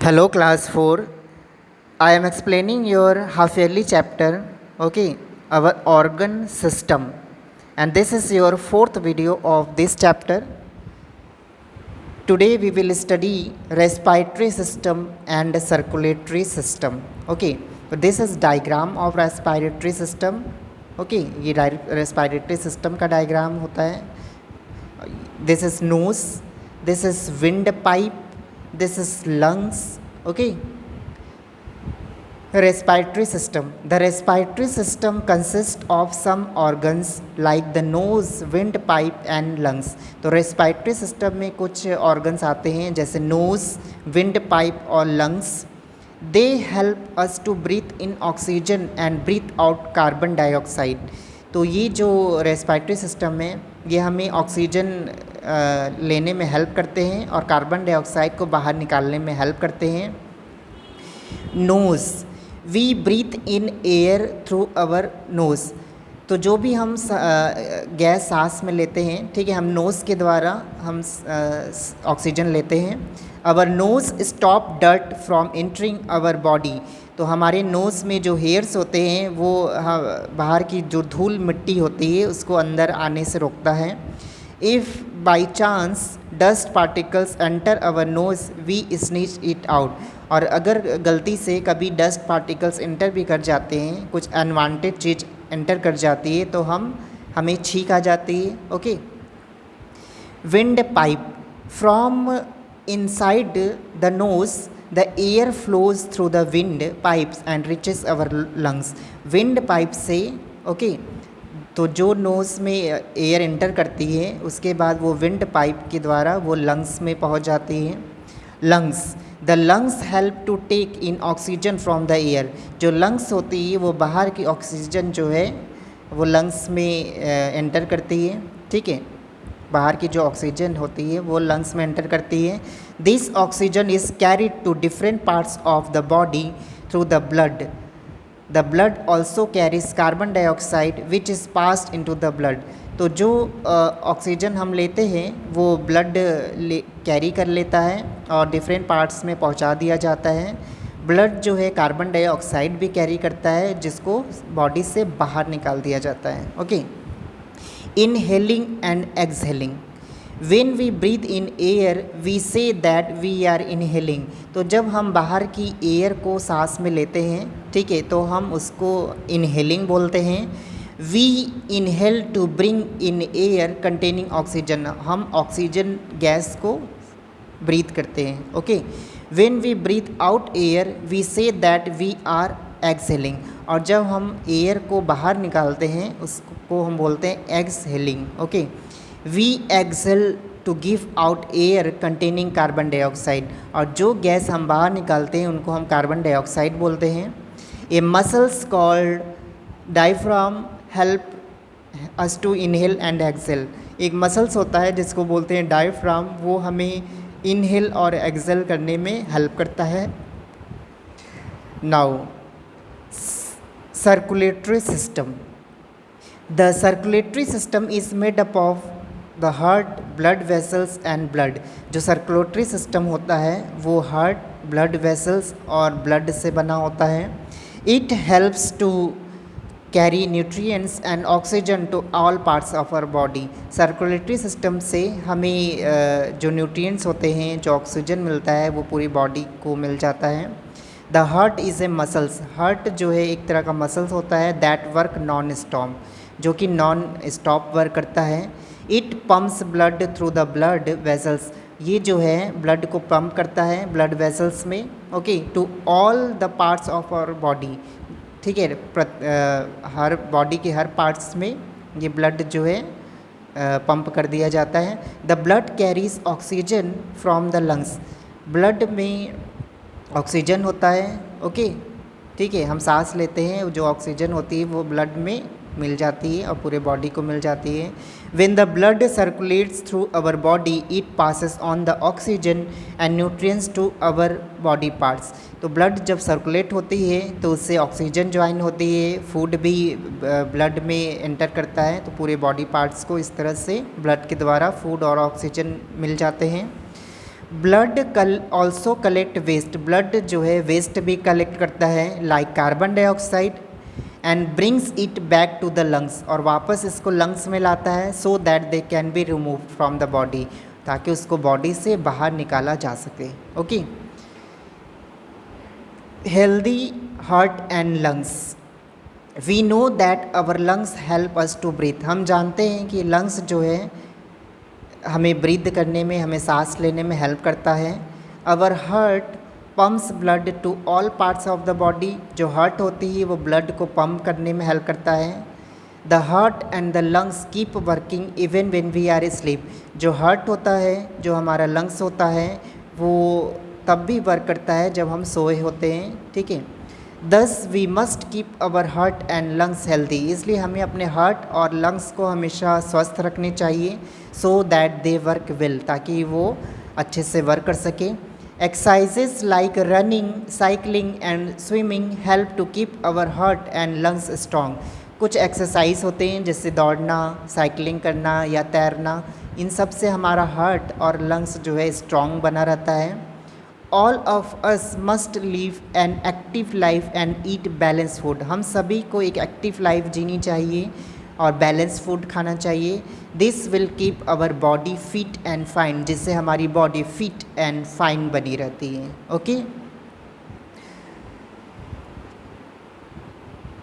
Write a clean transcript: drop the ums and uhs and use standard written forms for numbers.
Hello class 4. I am explaining your half yearly chapter, okay, our organ system, and this is your fourth video of this chapter. Today we will study respiratory system and circulatory system, okay. So this is diagram of respiratory system, okay. ये respiratory system का diagram होता है. This is nose, this is windpipe, this is lungs, okay. Respiratory system. The respiratory system consists of some organs like the nose, windpipe and lungs. तो respiratory system में कुछ organs आते हैं जैसे nose, windpipe और lungs. They help us to breathe in oxygen and breathe out carbon dioxide. तो ये जो respiratory system है ये हमें ऑक्सीजन लेने में हेल्प करते हैं और कार्बन डाइऑक्साइड को बाहर निकालने में हेल्प करते हैं. Nose, we breathe in air through our nose. तो जो भी हम गैस सांस में लेते हैं, ठीक है, हम नोज़ के द्वारा हम ऑक्सीजन लेते हैं. Our nose stop dirt from entering our body. तो हमारे नोज़ में जो हेयर्स होते हैं वो बाहर की जो धूल मिट्टी होती है उसको अंदर आने से रोकता है. If by chance dust particles enter our nose we sneeze it out. और अगर गलती से कभी डस्ट पार्टिकल्स एंटर भी कर जाते हैं, कुछ अनवांटेड चीज़ एंटर कर जाती है तो हमें छींक आ जाती है, okay. Windpipe, from inside the nose the air flows through the wind pipes and reaches our lungs. wind pipe से, ओके, तो जो नोज़ में एयर एंटर करती है उसके बाद वो विंड पाइप के द्वारा वो लंग्स में पहुंच जाती है. Lungs, the lungs help to take in oxygen from the air. जो लंग्स होती है वो बाहर की ऑक्सीजन जो है वो लंग्स में एंटर करती है, ठीक है. बाहर की जो ऑक्सीजन होती है वो लंग्स में एंटर करती है. This oxygen is carried to different parts of the body through the blood. The blood also carries carbon dioxide which is passed into the blood. तो जो ऑक्सीजन हम लेते हैं वो ब्लड कैरी कर लेता है और डिफरेंट पार्ट्स में पहुंचा दिया जाता है. ब्लड जो है कार्बन डाइऑक्साइड भी कैरी करता है जिसको बॉडी से बाहर निकाल दिया जाता है, okay. Inhaling and exhaling. When we breathe in air, we say that we are inhaling. तो जब हम बाहर की एयर को सांस में लेते हैं, ठीक है, तो हम उसको inhaling बोलते हैं. We inhale to bring in air containing oxygen. हम ऑक्सीजन गैस को ब्रीथ करते हैं, okay. When we breathe out air, we say that we are exhaling. और जब हम एयर को बाहर निकालते हैं उसको हम बोलते हैं exhaling, okay. We exhale to give out air containing carbon dioxide. और जो गैस हम बाहर निकालते हैं उनको हम कार्बन डाइऑक्साइड बोलते हैं. A muscles called diaphragm help us to inhale and exhale. एक मसल्स होता है जिसको बोलते हैं डायफ्राम, वो हमें इनहेल और एक्सेल करने में हेल्प करता है. Now circulatory system. The circulatory system is made up of the heart, blood vessels and blood. जो circulatory system होता है वो heart, blood vessels और blood से बना होता है. It helps to carry nutrients and oxygen to all parts of our body. circulatory system से हमें जो nutrients होते हैं, जो ऑक्सीजन मिलता है वो पूरी बॉडी को मिल जाता है. The heart is a muscles. Heart जो है एक तरह का मसल्स होता है दैट वर्क नॉन स्टॉप, जो कि नॉन स्टॉप वर्क करता है. It pumps blood through the blood vessels. ये जो है ब्लड को पंप करता है ब्लड वेसल्स में, okay, to all the parts of our body, ठीक है. हर बॉडी के हर पार्ट्स में ये ब्लड जो है पंप कर दिया जाता है. The blood carries oxygen from the lungs. Blood में ऑक्सीजन होता है, ओके, ठीक है. हम सांस लेते हैं, जो ऑक्सीजन होती है वो ब्लड में मिल जाती है और पूरे बॉडी को मिल जाती है. When the blood circulates through our body it passes on the oxygen and nutrients to our body parts. तो ब्लड जब सर्कुलेट होती है तो उससे ऑक्सीजन ज्वाइन होती है, फूड भी ब्लड में एंटर करता है, तो पूरे बॉडी पार्ट्स को इस तरह से ब्लड के द्वारा फूड और ऑक्सीजन मिल जाते हैं. Blood also collect waste, blood जो है वेस्ट भी कलेक्ट करता है like carbon dioxide and brings it back to the lungs, और वापस इसको लंग्स में लाता है so that they can be remove from the body, ताकि उसको बॉडी से बाहर निकाला जा सके। Okay, healthy heart and lungs, we know that our lungs help us to breathe, हम जानते हैं कि लंग्स जो है हमें ब्रीथ करने में, हमें सांस लेने में हेल्प करता है। Our heart pumps blood to all parts of the body, जो हार्ट होती है वो ब्लड को पंप करने में हेल्प करता है। The heart and the lungs keep working even when we are sleep, जो हार्ट होता है, जो हमारा लंग्स होता है, वो तब भी वर्क करता है जब हम सोए होते हैं। ठीक है, thus we must keep our heart and lungs healthy, इसलिए हमें अपने हार्ट और लंग्स को हमेशा स्वस्थ रखने चाहिए so that they work well, ताकि वो अच्छे से वर्क कर सके। Exercises like running, cycling and swimming help to keep our heart and lungs strong, कुछ एक्सरसाइज होते हैं जैसे दौड़ना, साइकिलिंग करना या तैरना, इन सब से हमारा हार्ट और लंग्स जो है स्ट्रॉन्ग बना रहता है। All of us must live an active life and eat balance food, हम सभी को एक एक्टिव लाइफ जीनी चाहिए और बैलेंस फूड खाना चाहिए। This will keep our body fit and fine, जिससे हमारी बॉडी फिट एंड फाइन बनी रहती है। ओके।